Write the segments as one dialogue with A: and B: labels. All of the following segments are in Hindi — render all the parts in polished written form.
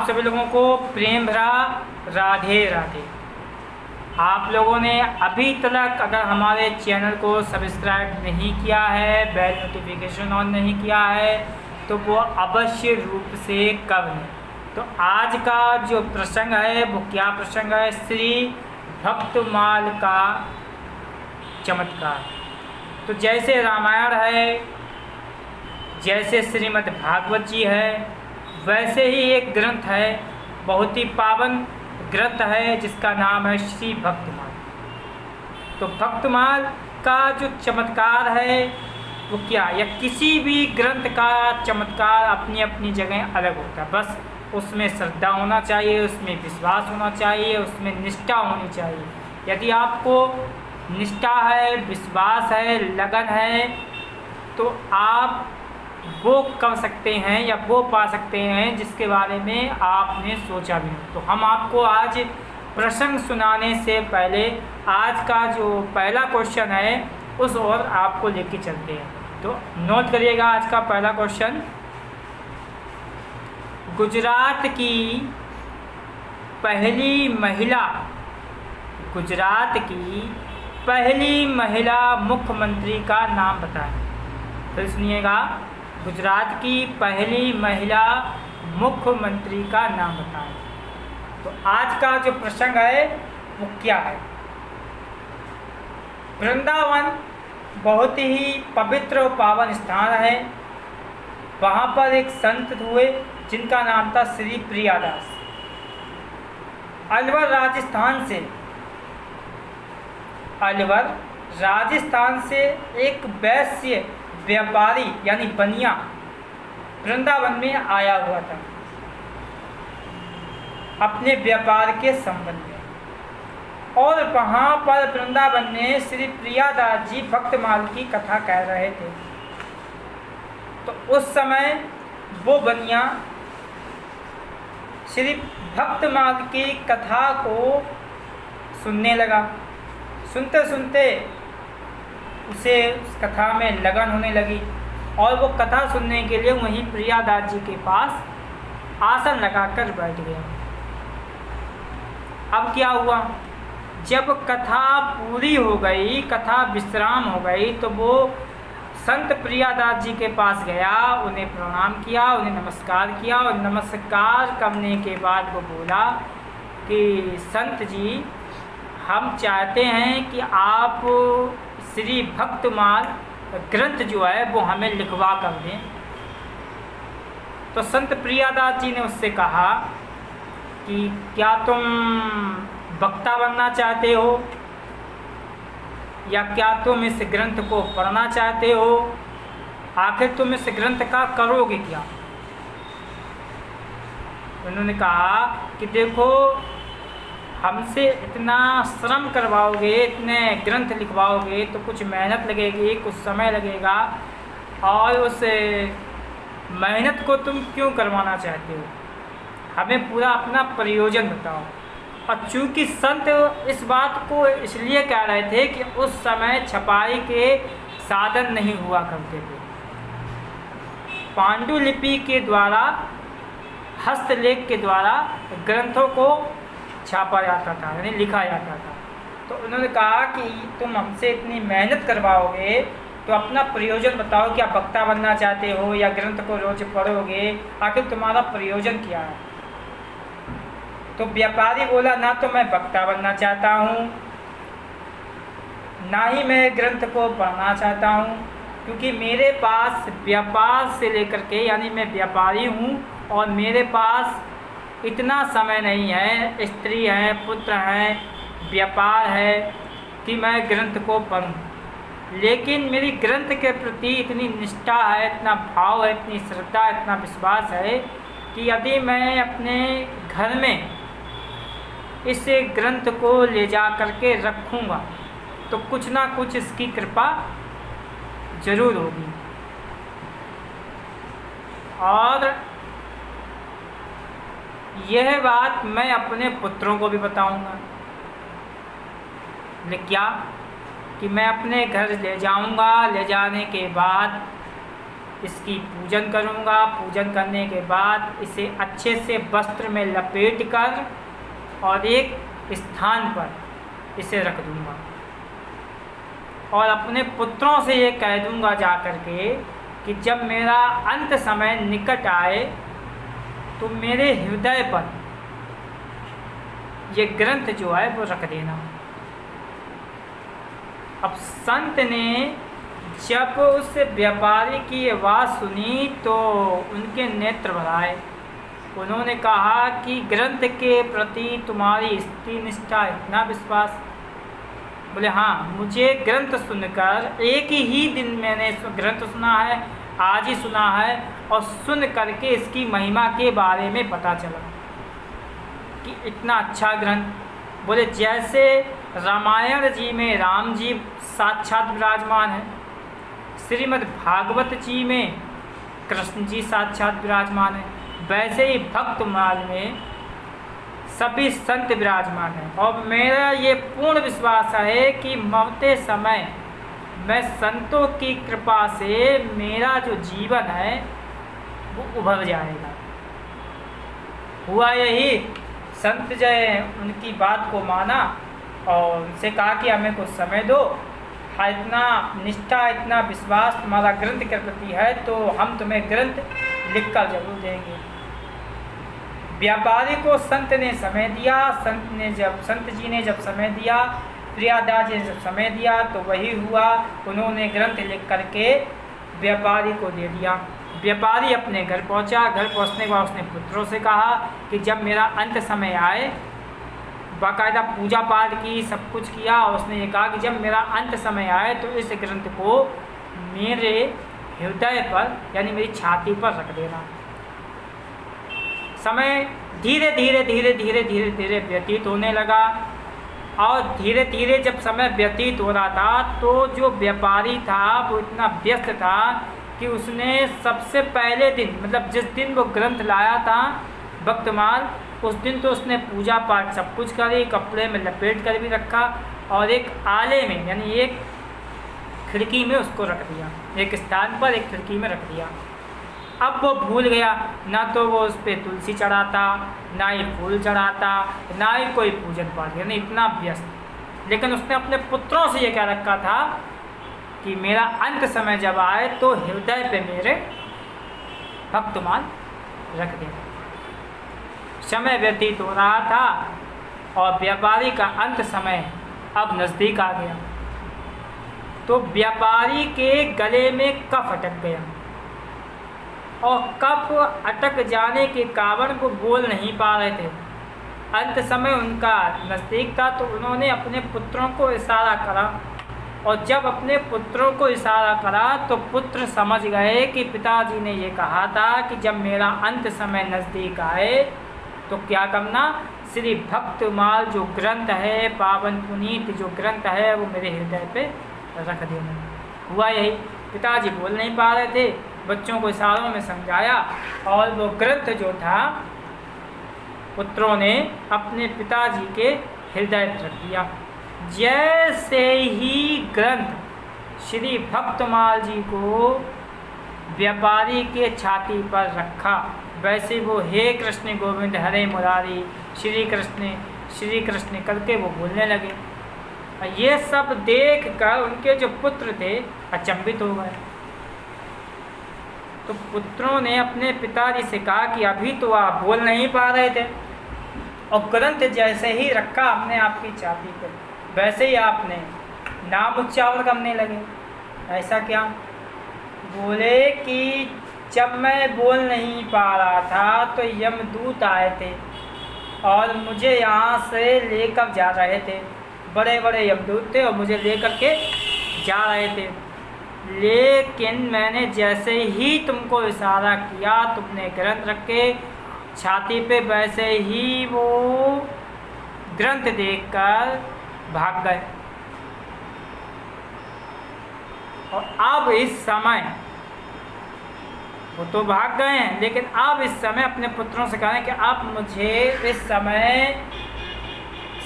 A: आप सभी लोगों को प्रेम भरा राधे राधे। आप लोगों ने अभी तक अगर हमारे चैनल को सब्सक्राइब नहीं किया है, बेल नोटिफिकेशन ऑन नहीं किया है, तो वो अवश्य रूप से कर लें। तो आज का जो प्रसंग है वो क्या प्रसंग है? श्री भक्तमाल का चमत्कार। तो जैसे रामायण है, जैसे श्रीमद् भागवत जी है, वैसे ही एक ग्रंथ है, बहुत ही पावन ग्रंथ है जिसका नाम है श्री भक्तमाल। तो भक्तमाल का जो चमत्कार है वो क्या, या किसी भी ग्रंथ का चमत्कार अपनी अपनी जगह अलग होता है। बस उसमें श्रद्धा होना चाहिए, उसमें विश्वास होना चाहिए, उसमें निष्ठा होनी चाहिए। यदि आपको निष्ठा है, विश्वास है, लगन है, तो आप वो कर सकते हैं या वो पा सकते हैं जिसके बारे में आपने सोचा भी नहीं। तो हम आपको आज प्रसंग सुनाने से पहले आज का जो पहला क्वेश्चन है उस ओर आपको लेके चलते हैं। तो नोट करिएगा आज का पहला क्वेश्चन। गुजरात की पहली महिला मुख्यमंत्री का नाम बताएं। फिर सुनिएगा, गुजरात की पहली महिला मुख्यमंत्री का नाम बताएं। तो आज का जो प्रसंग है वो क्या है? वृंदावन बहुत ही पवित्र और पावन स्थान है। वहाँ पर एक संत हुए जिनका नाम था श्री प्रियादास। अलवर राजस्थान से एक वैश्य व्यापारी यानी बनिया वृंदावन में आया हुआ था अपने व्यापार के संबंध में, और वहाँ पर वृंदावन में श्री प्रियादास जी भक्तमाल की कथा कह रहे थे। तो उस समय वो बनिया श्री भक्तमाल की कथा को सुनने लगा। सुनते सुनते उसे उस कथा में लगन होने लगी और वो कथा सुनने के लिए वहीं प्रियादास जी के पास आसन लगाकर बैठ गया। अब क्या हुआ, जब कथा पूरी हो गई, कथा विश्राम हो गई, तो वो संत प्रियादास जी के पास गया, उन्हें प्रणाम किया, उन्हें नमस्कार किया, और नमस्कार करने के बाद वो बोला कि संत जी, हम चाहते हैं कि आप श्री भक्तमाल ग्रंथ जो है वो हमें लिखवा कर दें। तो संत प्रियादास जी ने उससे कहा कि क्या तुम वक्ता बनना चाहते हो, या क्या तुम इस ग्रंथ को पढ़ना चाहते हो? आखिर तुम इस ग्रंथ का करोगे क्या? उन्होंने कहा कि देखो, हमसे इतना श्रम करवाओगे, इतने ग्रंथ लिखवाओगे तो कुछ मेहनत लगेगी, कुछ समय लगेगा, और उस मेहनत को तुम क्यों करवाना चाहते हो? हमें पूरा अपना प्रयोजन बताओ। और चूँकि संत इस बात को इसलिए कह रहे थे कि उस समय छपाई के साधन नहीं हुआ करते थे। पांडुलिपि के द्वारा, हस्तलेख के द्वारा ग्रंथों को छापा जाता था, यानी लिखा जाता था। तो उन्होंने कहा कि तुम हमसे इतनी मेहनत करवाओगे तो अपना प्रयोजन बताओ, क्या वक्ता बनना चाहते हो या ग्रंथ को रोज पढ़ोगे? आखिर तुम्हारा प्रयोजन क्या है? तो व्यापारी बोला, ना तो मैं वक्ता बनना चाहता हूँ, ना ही मैं ग्रंथ को पढ़ना चाहता हूँ, क्योंकि मेरे पास व्यापार से लेकर के, यानी मैं व्यापारी हूँ और मेरे पास इतना समय नहीं है, स्त्री है, पुत्र हैं, व्यापार है कि मैं ग्रंथ को पढ़ूं। लेकिन मेरी ग्रंथ के प्रति इतनी निष्ठा है, इतना भाव है, इतनी श्रद्धा, इतना विश्वास है कि यदि मैं अपने घर में इस ग्रंथ को ले जा करके रखूँगा तो कुछ ना कुछ इसकी कृपा जरूर होगी। और यह बात मैं अपने पुत्रों को भी बताऊंगा। क्या कि मैं अपने घर ले जाऊंगा, ले जाने के बाद इसकी पूजन करूँगा। पूजन करने के बाद इसे अच्छे से वस्त्र में लपेट कर और एक स्थान पर इसे रख दूँगा और अपने पुत्रों से ये कह दूँगा जा कर के कि जब मेरा अंत समय निकट आए तो मेरे हृदय पर ये ग्रंथ जो है वो रख देना। अब संत ने जब उस व्यापारी की आवाज़ सुनी तो उनके नेत्र भर आए। उन्होंने कहा कि ग्रंथ के प्रति तुम्हारी इतनी निष्ठा, इतना विश्वास। बोले हाँ, मुझे ग्रंथ सुनकर एक ही दिन मैंने ग्रंथ सुना है, आज ही सुना है, और सुन करके इसकी महिमा के बारे में पता चला कि इतना अच्छा ग्रंथ। बोले जैसे रामायण जी में राम जी साक्षात विराजमान है, श्रीमद् भागवत जी में कृष्ण जी साक्षात विराजमान है, वैसे ही भक्तमाल में सभी संत विराजमान हैं। और मेरा ये पूर्ण विश्वास है कि मरते समय मैं संतों की कृपा से मेरा जो जीवन है वो उभर जाएगा। हुआ यही, संत जो है उनकी बात को माना और उनसे कहा कि हमें कुछ समय दो, हाँ इतना निष्ठा, इतना विश्वास तुम्हारा ग्रंथ के प्रति है तो हम तुम्हें ग्रंथ लिखकर जरूर देंगे। व्यापारी को संत ने समय दिया। संत जी ने जब समय दिया, प्रियादास जी ने जब समय दिया तो वही हुआ, उन्होंने ग्रंथ लिख करके व्यापारी को दे दिया। व्यापारी अपने घर पहुंचा। घर पहुंचने के बाद उसने पुत्रों से कहा कि जब मेरा अंत समय आए, बाकायदा पूजा पाठ की, सब कुछ किया, और उसने ये कहा कि जब मेरा अंत समय आए तो इस ग्रंथ को मेरे हृदय पर यानी मेरी छाती पर रख देना। समय धीरे धीरे धीरे धीरे धीरे धीरे व्यतीत होने लगा और धीरे धीरे जब समय व्यतीत हो रहा था तो जो व्यापारी था वो इतना व्यस्त था कि उसने सबसे पहले दिन, मतलब जिस दिन वो ग्रंथ लाया था भक्तमाल, उस दिन तो उसने पूजा पाठ सब कुछ करी, कपड़े में लपेट कर भी रखा और एक आले में यानी एक खिड़की में उसको रख दिया, एक स्थान पर एक खिड़की में रख दिया। अब वो भूल गया, ना तो वो उस पर तुलसी चढ़ाता, ना ही फूल चढ़ाता, ना ही कोई पूजन पाठ, यानी इतना व्यस्त। लेकिन उसने अपने पुत्रों से ये कह रखा था कि मेरा अंत समय जब आए तो हृदय पे मेरे भक्तमाल रख देना। समय व्यतीत हो रहा था और व्यापारी का अंत समय अब नज़दीक आ गया तो व्यापारी के गले में कफ अटक गया और कफ अटक जाने के कारण वो बोल नहीं पा रहे थे। अंत समय उनका नज़दीक था तो उन्होंने अपने पुत्रों को इशारा करा और जब अपने पुत्रों को इशारा करा तो पुत्र समझ गए कि पिताजी ने ये कहा था कि जब मेरा अंत समय नज़दीक आए तो क्या करना, श्री भक्तमाल जो ग्रंथ है, पावन पुनीत जो ग्रंथ है, वो मेरे हृदय पे रख देना। हुआ यही, पिताजी बोल नहीं पा रहे थे, बच्चों को इशारों में समझाया और वो ग्रंथ जो था पुत्रों ने अपने पिताजी के हृदय पर रख दिया। जैसे ही ग्रंथ श्री भक्तमाल जी को व्यापारी के छाती पर रखा, वैसे वो हे कृष्ण गोविंद हरे मुरारी श्री कृष्ण करके वो बोलने लगे। ये सब देख कर उनके जो पुत्र थे अचंभित हो गए। तो पुत्रों ने अपने पिताजी से कहा कि अभी तो आप बोल नहीं पा रहे थे और ग्रंथ जैसे ही रखा हमने आपकी छाती पर, वैसे ही आपने नाम उच्चारण करने लगे। ऐसा क्या? बोले कि जब मैं बोल नहीं पा रहा था तो यमदूत आए थे और मुझे यहाँ से लेकर जा रहे थे। बड़े बड़े यमदूत थे और मुझे लेकर के जा रहे थे, लेकिन मैंने जैसे ही तुमको इशारा किया तुमने ग्रंथ रखे छाती पे, वैसे ही वो ग्रंथ देखकर भाग गए। और अब इस समय वो तो भाग गए हैं, लेकिन अब इस समय अपने पुत्रों से कहें कि आप मुझे इस समय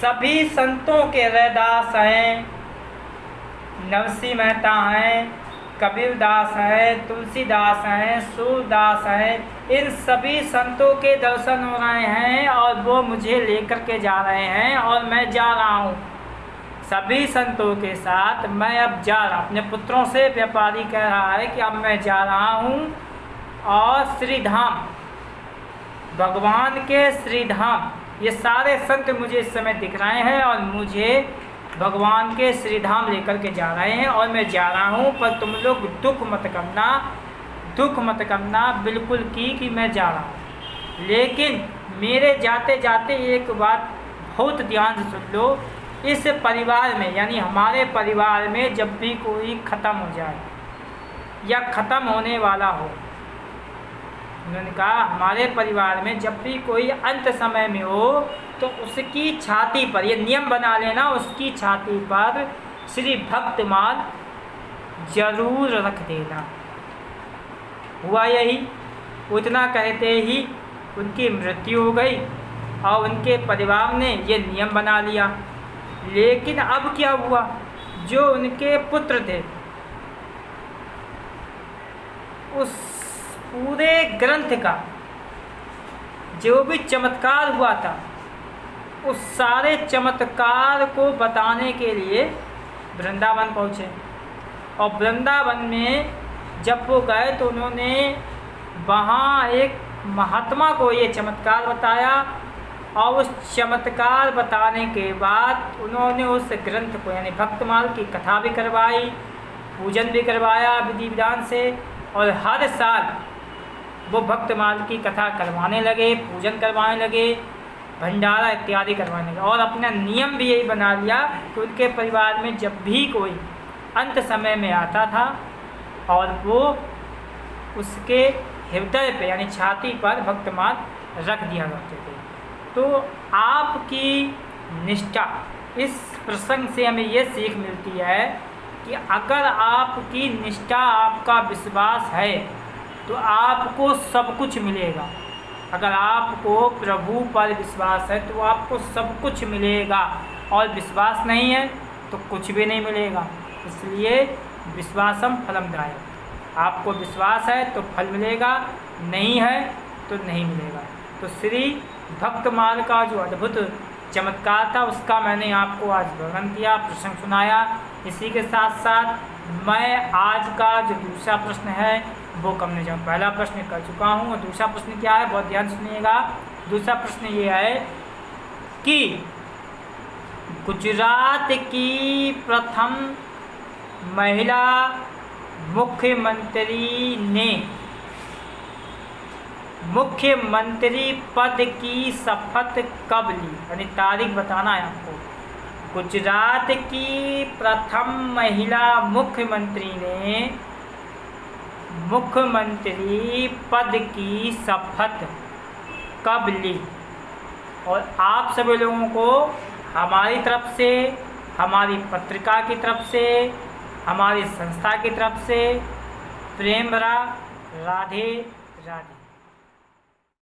A: सभी संतों के रैदास हैं, नरसिंह मेहता हैं, कबीरदास हैं, तुलसीदास हैं, सूरदास हैं, इन सभी संतों के दर्शन हो रहे हैं और वो मुझे लेकर के जा रहे हैं और मैं जा रहा हूँ सभी संतों के साथ। मैं अब जा रहा हूँ, अपने पुत्रों से व्यापारी कह रहा है कि अब मैं जा रहा हूँ और श्रीधाम, भगवान के श्रीधाम, ये सारे संत मुझे इस समय दिख रहे हैं और मुझे भगवान के श्रीधाम लेकर के जा रहे हैं और मैं जा रहा हूँ। पर तुम लोग दुख मत करना बिल्कुल कि मैं जा रहा हूँ। लेकिन मेरे जाते जाते एक बात बहुत ध्यान से सुन लो, इस परिवार में यानी हमारे परिवार में जब भी कोई ख़त्म हो जाए या ख़त्म होने वाला हो, उन्होंने कहा हमारे परिवार में जब भी कोई अंत समय में हो तो उसकी छाती पर, ये नियम बना लेना, उसकी छाती पर श्री भक्तमाल जरूर रख देना। हुआ यही, उतना कहते ही उनकी मृत्यु हो गई और उनके परिवार ने ये नियम बना लिया। लेकिन अब क्या हुआ, जो उनके पुत्र थे उस पूरे ग्रंथ का जो भी चमत्कार हुआ था उस सारे चमत्कार को बताने के लिए वृंदावन पहुँचे। और वृंदावन में जब वो गए तो उन्होंने वहाँ एक महात्मा को ये चमत्कार बताया और उस चमत्कार बताने के बाद उन्होंने उस ग्रंथ को यानी भक्तमाल की कथा भी करवाई, पूजन भी करवाया विधि विधान से, और हर साल वो भक्तमाल की कथा करवाने लगे, पूजन करवाने लगे, भंडारा इत्यादि करवाने लगे। और अपना नियम भी यही बना लिया कि उनके परिवार में जब भी कोई अंत समय में आता था और वो उसके हृदय पे यानी छाती पर भक्तमाल रख दिया करते थे। तो आपकी निष्ठा, इस प्रसंग से हमें ये सीख मिलती है कि अगर आपकी निष्ठा, आपका विश्वास है तो आपको सब कुछ मिलेगा। अगर आपको प्रभु पर विश्वास है तो आपको सब कुछ मिलेगा, और विश्वास नहीं है तो कुछ भी नहीं मिलेगा। इसलिए विश्वासम फलम दायक, आपको विश्वास है तो फल मिलेगा, नहीं है तो नहीं मिलेगा। तो श्री भक्तमाल का जो अद्भुत चमत्कार था उसका मैंने आपको आज वर्णन किया, प्रसंग सुनाया। इसी के साथ साथ मैं आज का जो दूसरा प्रश्न है वो करने जाऊँ। पहला प्रश्न कर चुका हूँ और दूसरा प्रश्न क्या है, बहुत ध्यान सुनिएगा। दूसरा प्रश्न ये है कि गुजरात की प्रथम महिला मुख्यमंत्री ने मुख्यमंत्री पद की शपथ कब ली, यानी तारीख बताना है आपको। गुजरात की प्रथम महिला मुख्यमंत्री ने मुख्यमंत्री पद की शपथ कब ली। और आप सभी लोगों को हमारी तरफ से, हमारी पत्रिका की तरफ से, हमारी संस्था की तरफ से प्रेम भरा राधे राधे।